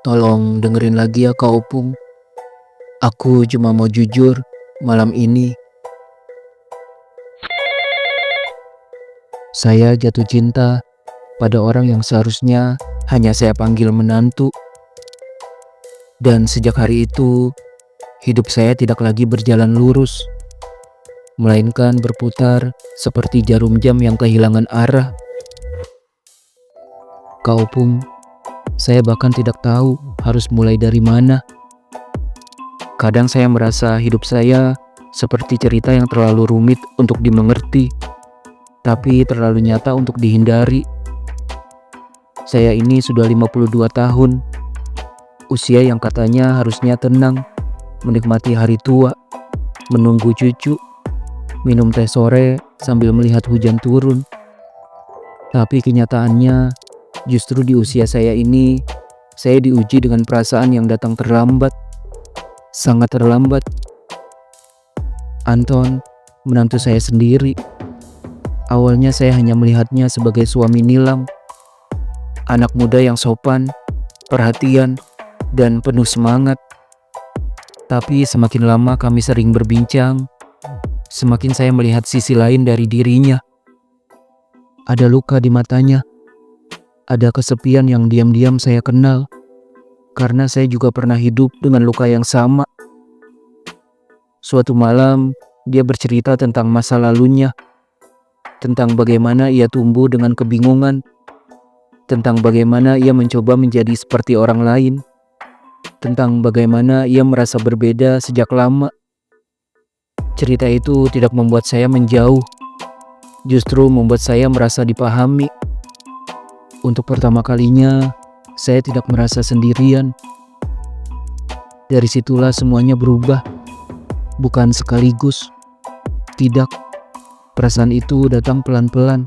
Tolong dengerin lagi ya Kak Opung. Aku cuma mau jujur, malam ini saya jatuh cinta pada orang yang seharusnya hanya saya panggil menantu. Dan sejak hari itu, hidup saya tidak lagi berjalan lurus, melainkan berputar seperti jarum jam yang kehilangan arah. Kak Opung, saya bahkan tidak tahu harus mulai dari mana. Kadang saya merasa hidup saya seperti cerita yang terlalu rumit untuk dimengerti, tapi terlalu nyata untuk dihindari. Saya ini sudah 52 tahun, usia yang katanya harusnya tenang, menikmati hari tua, menunggu cucu, minum teh sore sambil melihat hujan turun. Tapi kenyataannya, justru di usia saya ini, saya diuji dengan perasaan yang datang terlambat. Sangat terlambat. Anton, menantu saya sendiri. Awalnya saya hanya melihatnya sebagai suami Nilam. Anak muda yang sopan, perhatian, dan penuh semangat. Tapi semakin lama kami sering berbincang, semakin saya melihat sisi lain dari dirinya. Ada luka di matanya. Ada kesepian yang diam-diam saya kenal. Karena saya juga pernah hidup dengan luka yang sama. Suatu malam, dia bercerita tentang masa lalunya, tentang bagaimana ia tumbuh dengan kebingungan, tentang bagaimana ia mencoba menjadi seperti orang lain, tentang bagaimana ia merasa berbeda sejak lama. Cerita itu tidak membuat saya menjauh, justru membuat saya merasa dipahami. Untuk pertama kalinya, saya tidak merasa sendirian. Dari situlah semuanya berubah. Bukan sekaligus. Tidak. Perasaan itu datang pelan-pelan.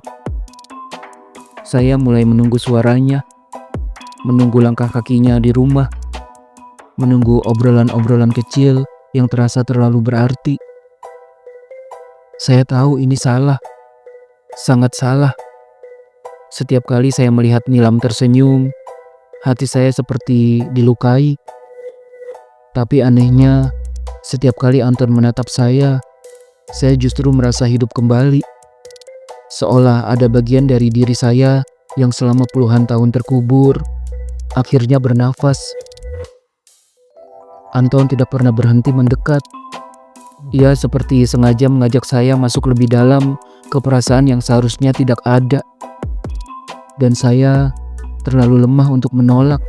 Saya mulai menunggu suaranya. Menunggu langkah kakinya di rumah. Menunggu obrolan-obrolan kecil yang terasa terlalu berarti. Saya tahu ini salah. Sangat salah. Setiap kali saya melihat Nilam tersenyum, hati saya seperti dilukai. Tapi anehnya, setiap kali Anton menatap saya justru merasa hidup kembali. Seolah ada bagian dari diri saya yang selama puluhan tahun terkubur, akhirnya bernafas. Anton tidak pernah berhenti mendekat. Ia seperti sengaja mengajak saya masuk lebih dalam ke perasaan yang seharusnya tidak ada. Dan saya terlalu lemah untuk menolak.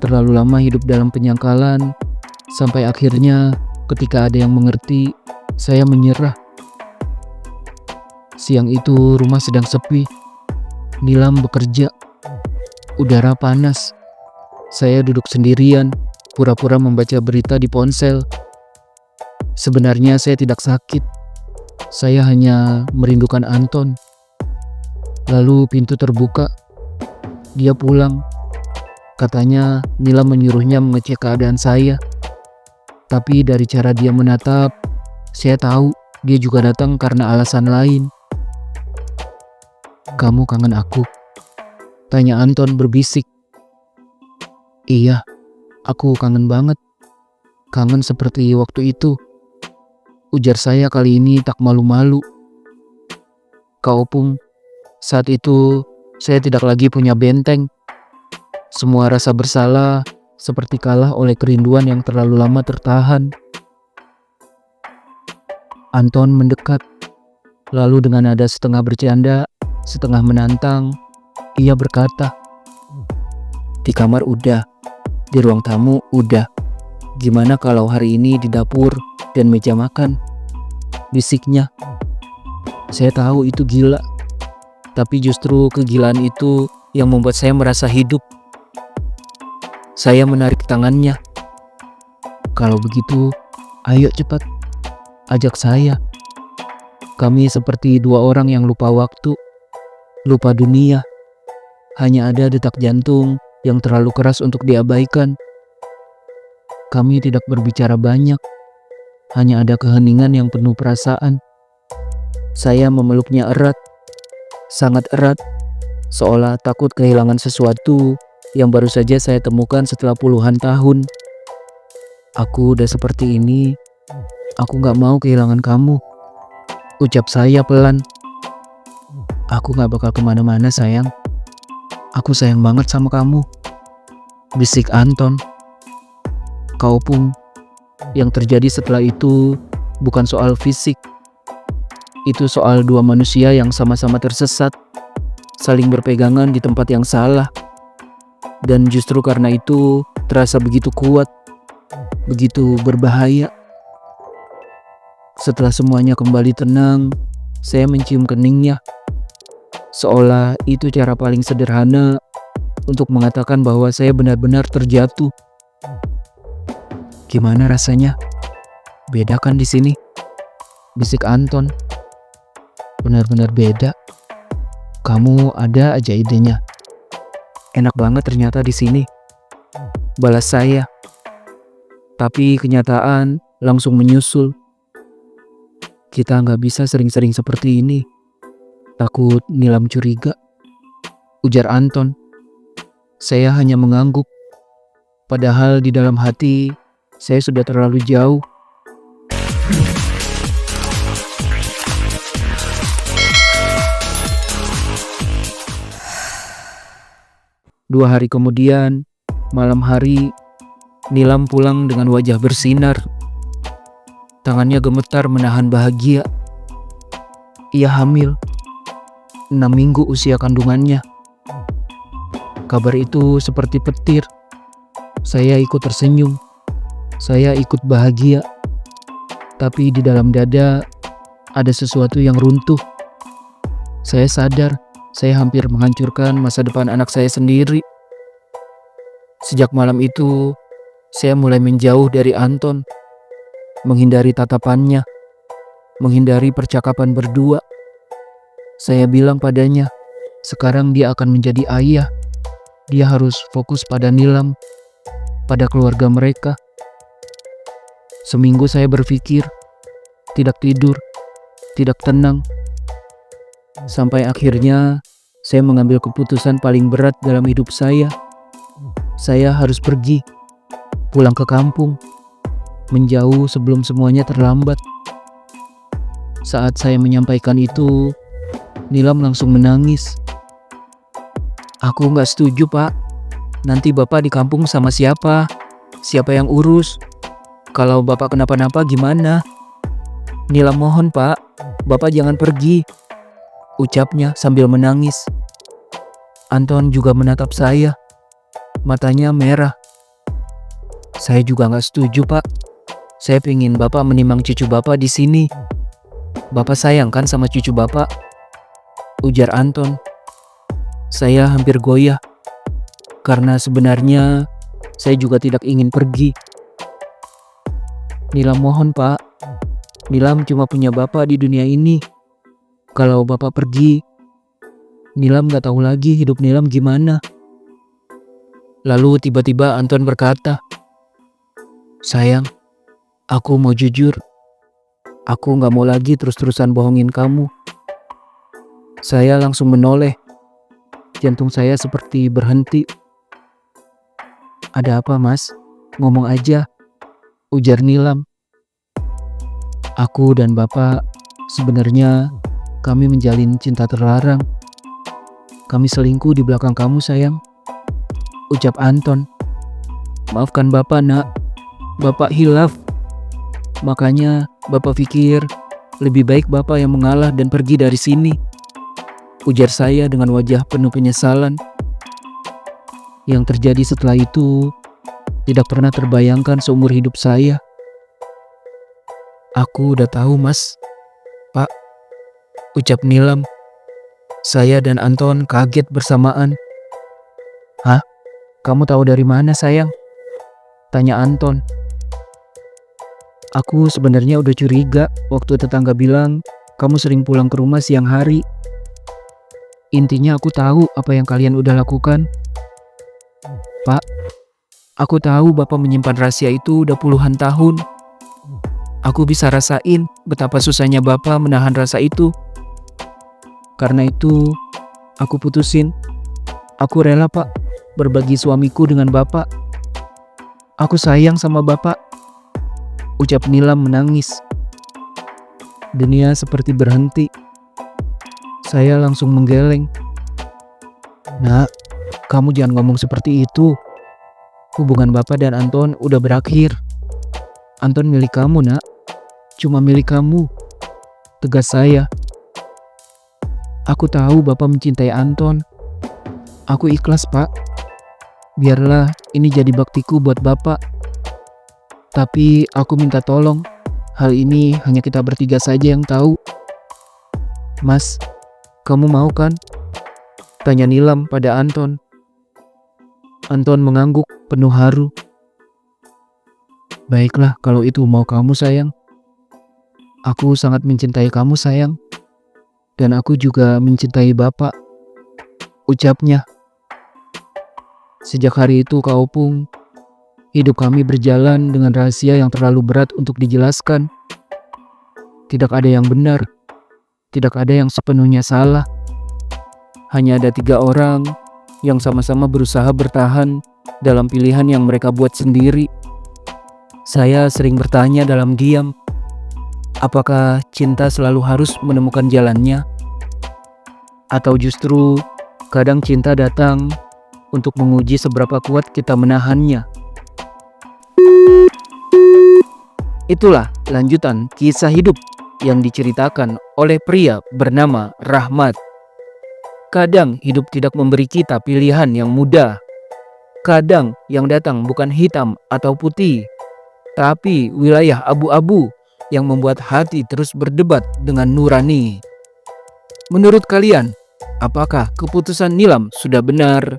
Terlalu lama hidup dalam penyangkalan, sampai akhirnya ketika ada yang mengerti, saya menyerah. Siang itu rumah sedang sepi. Nilam bekerja. Udara panas. Saya duduk sendirian, pura-pura membaca berita di ponsel. Sebenarnya saya tidak sakit. Saya hanya merindukan Anton. Lalu pintu terbuka. Dia pulang. Katanya Nilam menyuruhnya mengecek keadaan saya. Tapi dari cara dia menatap, saya tahu dia juga datang karena alasan lain. "Kamu kangen aku?" tanya Anton berbisik. "Iya, aku kangen banget. Kangen seperti waktu itu," ujar saya kali ini tak malu-malu. Kak Opung, saat itu saya tidak lagi punya benteng. Semua rasa bersalah seperti kalah oleh kerinduan yang terlalu lama tertahan. Anton mendekat. Lalu dengan nada setengah bercanda, setengah menantang, ia berkata, "Di kamar udah, di ruang tamu udah. Gimana kalau hari ini di dapur dan meja makan?" bisiknya. Saya tahu itu gila. Tapi justru kegilaan itu yang membuat saya merasa hidup. Saya menarik tangannya. "Kalau begitu, ayo cepat, ajak saya." Kami seperti dua orang yang lupa waktu, lupa dunia. Hanya ada detak jantung yang terlalu keras untuk diabaikan. Kami tidak berbicara banyak. Hanya ada keheningan yang penuh perasaan. Saya memeluknya erat. Sangat erat, seolah takut kehilangan sesuatu yang baru saja saya temukan setelah puluhan tahun. Aku udah seperti ini, aku gak mau kehilangan kamu, ucap saya pelan. Aku gak bakal kemana-mana sayang, aku sayang banget sama kamu, bisik Anton. Kau pun, yang terjadi setelah itu bukan soal fisik. Itu soal dua manusia yang sama-sama tersesat, saling berpegangan di tempat yang salah. Dan justru karena itu terasa begitu kuat, begitu berbahaya. Setelah semuanya kembali tenang, saya mencium keningnya. Seolah itu cara paling sederhana untuk mengatakan bahwa saya benar-benar terjatuh. Gimana rasanya? Beda kan di sini? Bisik Anton. Benar-benar beda. Kamu ada aja idenya. Enak banget ternyata di sini, balas saya. Tapi kenyataan langsung menyusul. Kita nggak bisa sering-sering seperti ini. Takut Nilam curiga, ujar Anton. Saya hanya mengangguk. Padahal di dalam hati saya sudah terlalu jauh. Dua hari kemudian, malam hari, Nilam pulang dengan wajah bersinar. Tangannya gemetar menahan bahagia. Ia hamil, 6 minggu usia kandungannya. Kabar itu seperti petir. Saya ikut tersenyum. Saya ikut bahagia. Tapi di dalam dada ada sesuatu yang runtuh. Saya sadar saya hampir menghancurkan masa depan anak saya sendiri. Sejak malam itu, saya mulai menjauh dari Anton, menghindari tatapannya, menghindari percakapan berdua. Saya bilang padanya, sekarang dia akan menjadi ayah. Dia harus fokus pada Nilam, pada keluarga mereka. Seminggu saya berpikir, tidak tidur, tidak tenang. Sampai akhirnya saya mengambil keputusan paling berat dalam hidup saya. Saya harus pergi, pulang ke kampung, menjauh sebelum semuanya terlambat. Saat saya menyampaikan itu, Nilam langsung menangis. Aku gak setuju, Pak. Nanti Bapak di kampung sama siapa? Siapa yang urus? Kalau Bapak kenapa-napa gimana? Nilam mohon, Pak. Bapak jangan pergi, ucapnya sambil menangis. Anton juga menatap saya. Matanya merah. Saya juga gak setuju, Pak. Saya pengen Bapak menimang cucu Bapak di sini. Bapak sayang kan sama cucu Bapak? Ujar Anton. Saya hampir goyah. Karena sebenarnya saya juga tidak ingin pergi. Nilam mohon, Pak. Nilam cuma punya Bapak di dunia ini. Kalau Bapak pergi, Nilam gak tahu lagi hidup Nilam gimana. Lalu tiba-tiba Anton berkata, sayang, aku mau jujur. Aku gak mau lagi terus-terusan bohongin kamu. Saya langsung menoleh. Jantung saya seperti berhenti. Ada apa, Mas? Ngomong aja, ujar Nilam. Aku dan Bapak sebenarnya kami menjalin cinta terlarang. Kami selingkuh di belakang kamu, sayang, ucap Anton. Maafkan Bapak, Nak. Bapak hilaf. Makanya Bapak pikir lebih baik Bapak yang mengalah dan pergi dari sini, ujar saya dengan wajah penuh penyesalan. Yang terjadi setelah itu tidak pernah terbayangkan seumur hidup saya. Aku udah tahu, Mas. Pak, ucap Nilam. Saya dan Anton kaget bersamaan. Hah? Kamu tahu dari mana, sayang? Tanya Anton. Aku sebenarnya udah curiga waktu tetangga bilang kamu sering pulang ke rumah siang hari. Intinya aku tahu apa yang kalian udah lakukan. Pak, aku tahu Bapak menyimpan rahasia itu udah puluhan tahun. Aku bisa rasain betapa susahnya Bapak menahan rasa itu. Karena itu, aku putusin. Aku rela, Pak. berbagi suamiku dengan Bapak. Aku sayang sama Bapak, ucap Nilam menangis. Dunia seperti berhenti. Saya langsung menggeleng. Nak, kamu jangan ngomong seperti itu. Hubungan Bapak dan Anton udah berakhir. Anton milik kamu, Nak. Cuma milik kamu. Tegas saya. Aku tahu Bapak mencintai Anton. Aku ikhlas, Pak. Biarlah ini jadi baktiku buat Bapak. Tapi aku minta tolong. Hal ini hanya kita bertiga saja yang tahu. Mas, kamu mau kan? Tanya Nilam pada Anton. Anton mengangguk penuh haru. Baiklah kalau itu mau kamu sayang. Aku sangat mencintai kamu sayang. Dan aku juga mencintai Bapak. Ucapnya. Sejak hari itu Kak Opung, hidup kami berjalan dengan rahasia yang terlalu berat untuk dijelaskan. Tidak ada yang benar. Tidak ada yang sepenuhnya salah. Hanya ada 3 orang yang sama-sama berusaha bertahan dalam pilihan yang mereka buat sendiri. Saya sering bertanya dalam diam, apakah cinta selalu harus menemukan jalannya? Atau justru kadang cinta datang untuk menguji seberapa kuat kita menahannya? Itulah lanjutan kisah hidup yang diceritakan oleh pria bernama Rahmat. Kadang hidup tidak memberi kita pilihan yang mudah. Kadang yang datang bukan hitam atau putih, tapi wilayah abu-abu yang membuat hati terus berdebat dengan nurani. Menurut kalian, apakah keputusan Nilam sudah benar?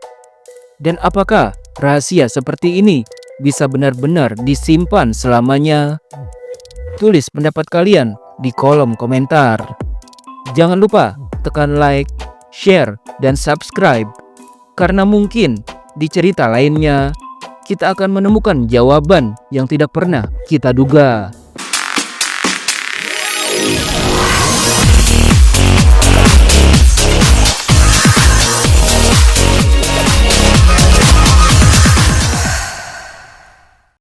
Dan apakah rahasia seperti ini bisa benar-benar disimpan selamanya? Tulis pendapat kalian di kolom komentar. Jangan lupa tekan like, share, dan subscribe. Karena mungkin di cerita lainnya kita akan menemukan jawaban yang tidak pernah kita duga.